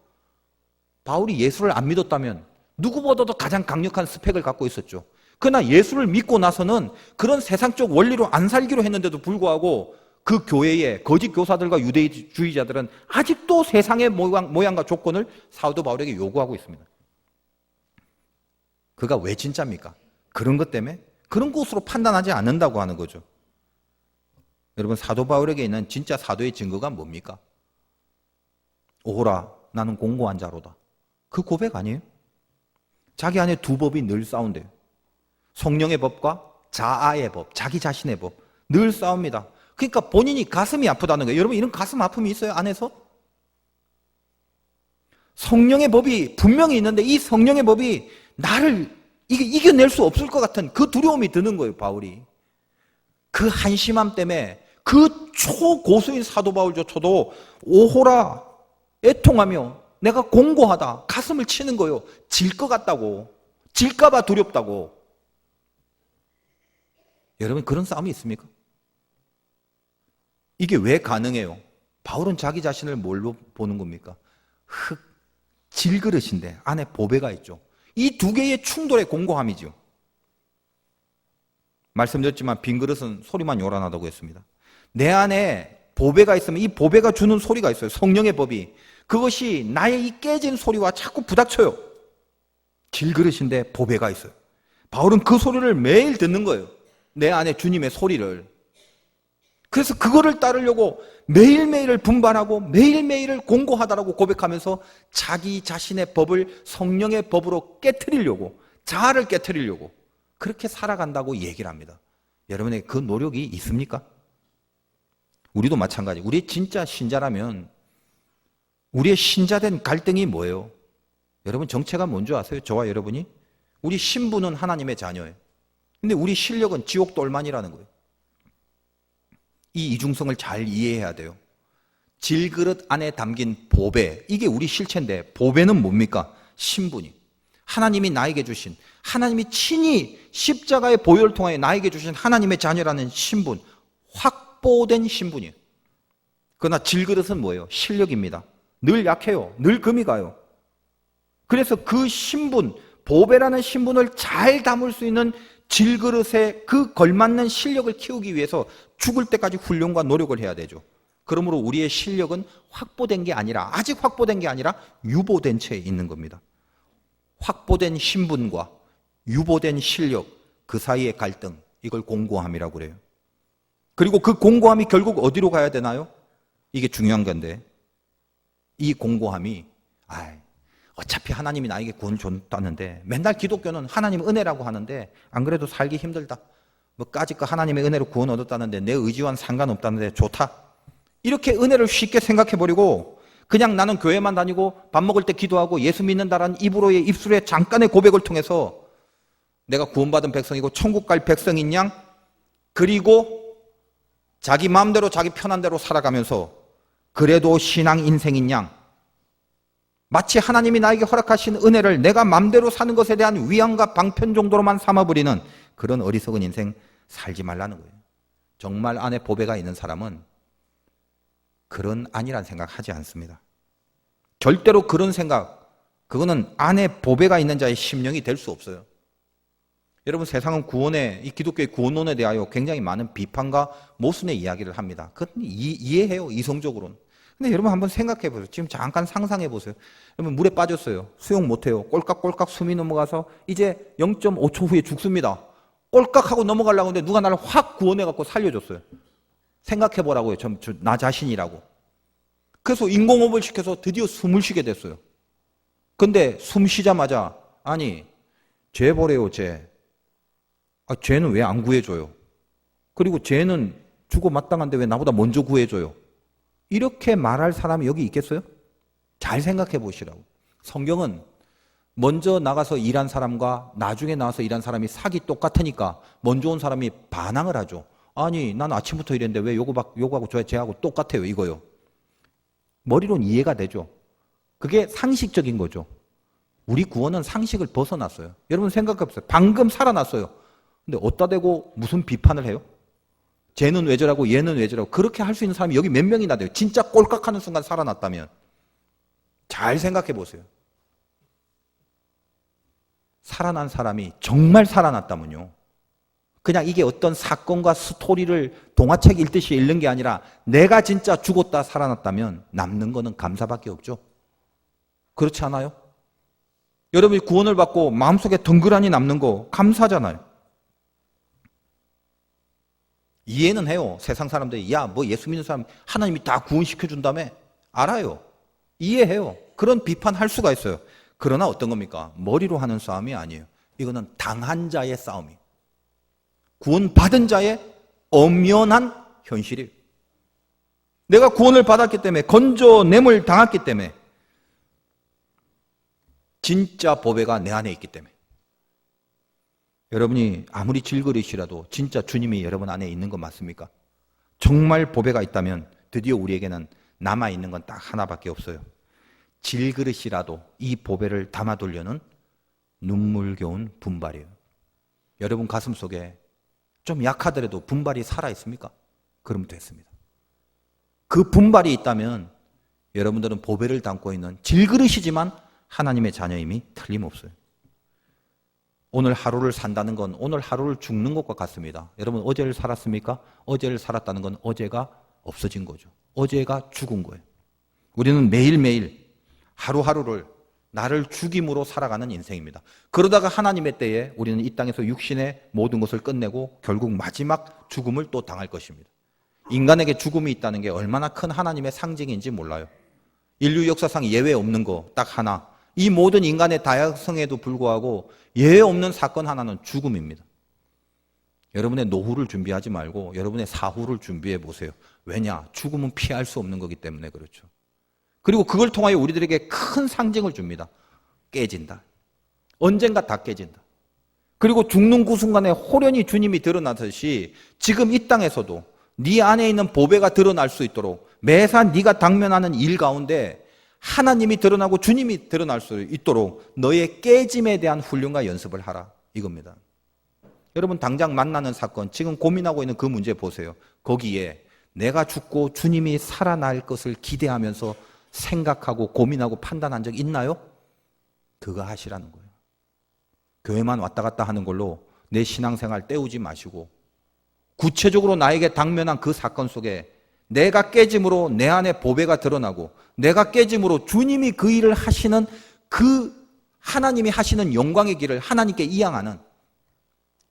바울이 예수를 안 믿었다면 누구보다도 가장 강력한 스펙을 갖고 있었죠. 그러나 예수를 믿고 나서는 그런 세상적 원리로 안 살기로 했는데도 불구하고 그 교회의 거짓 교사들과 유대주의자들은 아직도 세상의 모양과 조건을 사도 바울에게 요구하고 있습니다. 그가 왜 진짜입니까? 그런 것 때문에? 그런 것으로 판단하지 않는다고 하는 거죠. 여러분, 사도 바울에게 있는 진짜 사도의 증거가 뭡니까? 오호라, 나는 공고한 자로다. 그 고백 아니에요? 자기 안에 두 법이 늘 싸운대요. 성령의 법과 자아의 법, 자기 자신의 법, 늘 싸웁니다. 그러니까 본인이 가슴이 아프다는 거예요. 여러분, 이런 가슴 아픔이 있어요, 안에서? 성령의 법이 분명히 있는데 이 성령의 법이 나를 이겨낼 수 없을 것 같은 그 두려움이 드는 거예요, 바울이. 그 한심함 때문에 그 초고수인 사도 바울조차도 오호라, 애통하며 내가 공고하다, 가슴을 치는 거예요. 질 것 같다고, 질까봐 두렵다고. 여러분, 그런 싸움이 있습니까? 이게 왜 가능해요? 바울은 자기 자신을 뭘로 보는 겁니까? 질그릇인데 안에 보배가 있죠. 이 두 개의 충돌의 공고함이죠. 말씀드렸지만 빈 그릇은 소리만 요란하다고 했습니다. 내 안에 보배가 있으면 이 보배가 주는 소리가 있어요. 성령의 법이. 그것이 나의 이 깨진 소리와 자꾸 부닥쳐요. 질그릇인데 보배가 있어요. 바울은 그 소리를 매일 듣는 거예요. 내 안에 주님의 소리를. 그래서 그거를 따르려고 매일매일을 분반하고 매일매일을 공고하다라고 고백하면서 자기 자신의 법을 성령의 법으로 깨트리려고, 자아를 깨트리려고 그렇게 살아간다고 얘기를 합니다. 여러분에게 그 노력이 있습니까? 우리도 마찬가지. 우리 진짜 신자라면 우리의 신자된 갈등이 뭐예요? 여러분, 정체가 뭔지 아세요? 저와 여러분이? 우리 신분은 하나님의 자녀예요. 근데 우리 실력은 지옥 돌만이라는 거예요. 이 이중성을 잘 이해해야 돼요. 질그릇 안에 담긴 보배, 이게 우리 실체인데 보배는 뭡니까? 신분이. 하나님이 나에게 주신, 하나님이 친히 십자가의 보혈을 통하여 나에게 주신 하나님의 자녀라는 신분, 확보된 신분이에요. 그러나 질그릇은 뭐예요? 실력입니다. 늘 약해요. 늘 금이 가요. 그래서 그 신분, 보배라는 신분을 잘 담을 수 있는 질그릇에 그 걸맞는 실력을 키우기 위해서 죽을 때까지 훈련과 노력을 해야 되죠. 그러므로 우리의 실력은 확보된 게 아니라, 아직 확보된 게 아니라 유보된 채 있는 겁니다. 확보된 신분과 유보된 실력, 그 사이의 갈등, 이걸 공고함이라고 그래요. 그리고 그 공고함이 결국 어디로 가야 되나요? 이게 중요한 건데, 이 공고함이 어차피 하나님이 나에게 구원 줬다는데, 맨날 기독교는 하나님 은혜라고 하는데 안 그래도 살기 힘들다, 까짓 거 하나님의 은혜로 구원 얻었다는데 내 의지와는 상관없다는데 좋다, 이렇게 은혜를 쉽게 생각해버리고 그냥 나는 교회만 다니고 밥 먹을 때 기도하고 예수 믿는다라는 입으로의 입술의 잠깐의 고백을 통해서 내가 구원받은 백성이고 천국 갈 백성인 양, 그리고 자기 마음대로 자기 편한 대로 살아가면서 그래도 신앙 인생인 양, 마치 하나님이 나에게 허락하신 은혜를 내가 마음대로 사는 것에 대한 위안과 방편 정도로만 삼아버리는 그런 어리석은 인생 살지 말라는 거예요. 정말 안에 보배가 있는 사람은 그런 아니란 생각 하지 않습니다. 절대로 그런 생각, 그거는 안에 보배가 있는 자의 심령이 될 수 없어요. 여러분, 세상은 구원에, 이 기독교의 구원론에 대하여 굉장히 많은 비판과 모순의 이야기를 합니다. 그건 이해해요, 이성적으로는. 근데 여러분 한번 생각해 보세요. 지금 잠깐 상상해 보세요. 여러분 물에 빠졌어요. 수영 못해요. 꼴깍꼴깍 숨이 넘어가서 이제 0.5초 후에 죽습니다. 꼴깍하고 넘어가려고 하는데 누가 나를 확 구원해갖고 살려줬어요. 생각해보라고요. 나 자신이라고. 그래서 인공호흡을 시켜서 드디어 숨을 쉬게 됐어요. 근데 숨 쉬자마자 아니 죄 보래요 죄. 죄는 왜 안 구해줘요? 그리고 죄는 주고 마땅한데 왜 나보다 먼저 구해줘요? 이렇게 말할 사람이 여기 있겠어요? 잘 생각해 보시라고. 성경은 먼저 나가서 일한 사람과 나중에 나와서 일한 사람이 삭이 똑같으니까 먼저 온 사람이 반항을 하죠. 아니 난 아침부터 일했는데 왜 요거하고 쟤하고 똑같아요 이거요. 머리로는 이해가 되죠. 그게 상식적인 거죠. 우리 구원은 상식을 벗어났어요. 여러분 생각해보세요. 방금 살아났어요. 근데 어디다 대고 무슨 비판을 해요? 쟤는 왜 저라고 얘는 왜 저라고 그렇게 할 수 있는 사람이 여기 몇 명이나 돼요. 진짜 꼴깍하는 순간 살아났다면. 잘 생각해 보세요. 살아난 사람이 정말 살아났다면요. 그냥 이게 어떤 사건과 스토리를 동화책 읽듯이 읽는 게 아니라 내가 진짜 죽었다 살아났다면 남는 거는 감사밖에 없죠. 그렇지 않아요? 여러분이 구원을 받고 마음속에 덩그러니 남는 거 감사잖아요. 이해는 해요. 세상 사람들이 야, 뭐 예수 믿는 사람 하나님이 다 구원시켜준다며? 알아요. 이해해요. 그런 비판할 수가 있어요. 그러나 어떤 겁니까? 머리로 하는 싸움이 아니에요. 이거는 당한 자의 싸움이에요. 구원받은 자의 엄연한 현실이에요. 내가 구원을 받았기 때문에 건져냄을 당했기 때문에 진짜 보배가 내 안에 있기 때문에 여러분이 아무리 질그릇이라도 진짜 주님이 여러분 안에 있는 거 맞습니까? 정말 보배가 있다면 드디어 우리에게는 남아있는 건 딱 하나밖에 없어요. 질그릇이라도 이 보배를 담아두려는 눈물겨운 분발이에요. 여러분 가슴 속에 좀 약하더라도 분발이 살아있습니까? 그럼 됐습니다. 그 분발이 있다면 여러분들은 보배를 담고 있는 질그릇이지만 하나님의 자녀임이 틀림없어요. 오늘 하루를 산다는 건 오늘 하루를 죽는 것과 같습니다. 여러분 어제를 살았습니까? 어제를 살았다는 건 어제가 없어진 거죠. 어제가 죽은 거예요. 우리는 매일매일 하루하루를 나를 죽임으로 살아가는 인생입니다. 그러다가 하나님의 때에 우리는 이 땅에서 육신의 모든 것을 끝내고 결국 마지막 죽음을 또 당할 것입니다. 인간에게 죽음이 있다는 게 얼마나 큰 하나님의 상징인지 몰라요. 인류 역사상 예외 없는 거 딱 하나. 이 모든 인간의 다양성에도 불구하고 예외 없는 사건 하나는 죽음입니다. 여러분의 노후를 준비하지 말고 여러분의 사후를 준비해 보세요. 왜냐? 죽음은 피할 수 없는 거기 때문에 그렇죠. 그리고 그걸 통하여 우리들에게 큰 상징을 줍니다. 깨진다. 언젠가 다 깨진다. 그리고 죽는 그 순간에 호련히 주님이 드러나듯이 지금 이 땅에서도 네 안에 있는 보배가 드러날 수 있도록 매사 네가 당면하는 일 가운데 하나님이 드러나고 주님이 드러날 수 있도록 너의 깨짐에 대한 훈련과 연습을 하라 이겁니다. 여러분 당장 만나는 사건 지금 고민하고 있는 그 문제 보세요. 거기에 내가 죽고 주님이 살아날 것을 기대하면서 생각하고 고민하고 판단한 적 있나요? 그거 하시라는 거예요. 교회만 왔다 갔다 하는 걸로 내 신앙생활 때우지 마시고 구체적으로 나에게 당면한 그 사건 속에 내가 깨짐으로 내 안에 보배가 드러나고 내가 깨짐으로 주님이 그 일을 하시는 그 하나님이 하시는 영광의 길을 하나님께 이양하는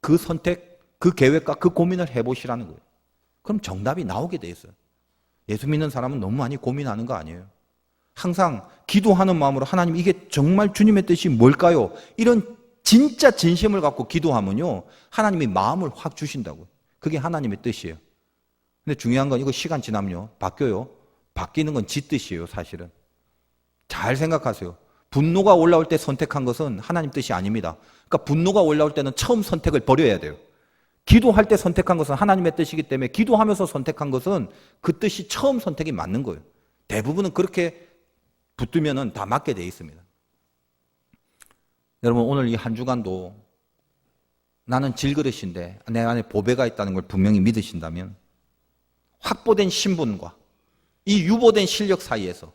그 선택, 그 계획과 그 고민을 해보시라는 거예요. 그럼 정답이 나오게 돼 있어요. 예수 믿는 사람은 너무 많이 고민하는 거 아니에요. 항상 기도하는 마음으로 하나님 이게 정말 주님의 뜻이 뭘까요? 이런 진짜 진심을 갖고 기도하면요 하나님이 마음을 확 주신다고요. 그게 하나님의 뜻이에요. 근데 중요한 건 이거 시간 지나면요 바뀌어요. 바뀌는 건 지 뜻이에요. 사실은 잘 생각하세요. 분노가 올라올 때 선택한 것은 하나님 뜻이 아닙니다. 그러니까 분노가 올라올 때는 처음 선택을 버려야 돼요. 기도할 때 선택한 것은 하나님의 뜻이기 때문에 기도하면서 선택한 것은 그 뜻이 처음 선택이 맞는 거예요. 대부분은 그렇게 붙들면은 다 맞게 돼 있습니다. 여러분 오늘 이 한 주간도 나는 질그릇인데 내 안에 보배가 있다는 걸 분명히 믿으신다면 확보된 신분과 이 유보된 실력 사이에서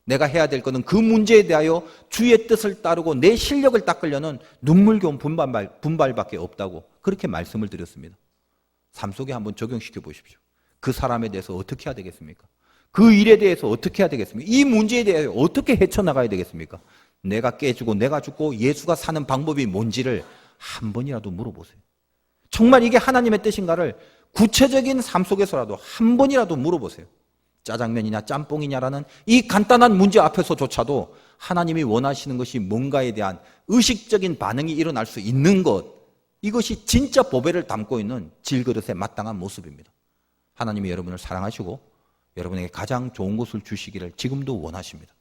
내가 해야 될 것은 그 문제에 대하여 주의 뜻을 따르고 내 실력을 닦으려는 눈물겨운 분발밖에 없다고 그렇게 말씀을 드렸습니다. 삶 속에 한번 적용시켜 보십시오. 그 사람에 대해서 어떻게 해야 되겠습니까? 그 일에 대해서 어떻게 해야 되겠습니까? 이 문제에 대해서 어떻게 헤쳐나가야 되겠습니까? 내가 깨지고 내가 죽고 예수가 사는 방법이 뭔지를 한 번이라도 물어보세요. 정말 이게 하나님의 뜻인가를 구체적인 삶 속에서라도 한 번이라도 물어보세요. 짜장면이냐 짬뽕이냐라는 이 간단한 문제 앞에서조차도 하나님이 원하시는 것이 뭔가에 대한 의식적인 반응이 일어날 수 있는 것, 이것이 진짜 보배를 담고 있는 질그릇에 마땅한 모습입니다. 하나님이 여러분을 사랑하시고 여러분에게 가장 좋은 것을 주시기를 지금도 원하십니다.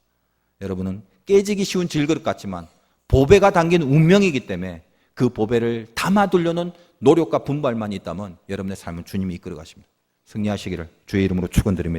여러분은 깨지기 쉬운 질그릇 같지만 보배가 담긴 운명이기 때문에 그 보배를 담아두려는 노력과 분발만 있다면 여러분의 삶은 주님이 이끌어 가십니다. 승리하시기를 주의 이름으로 축원드립니다.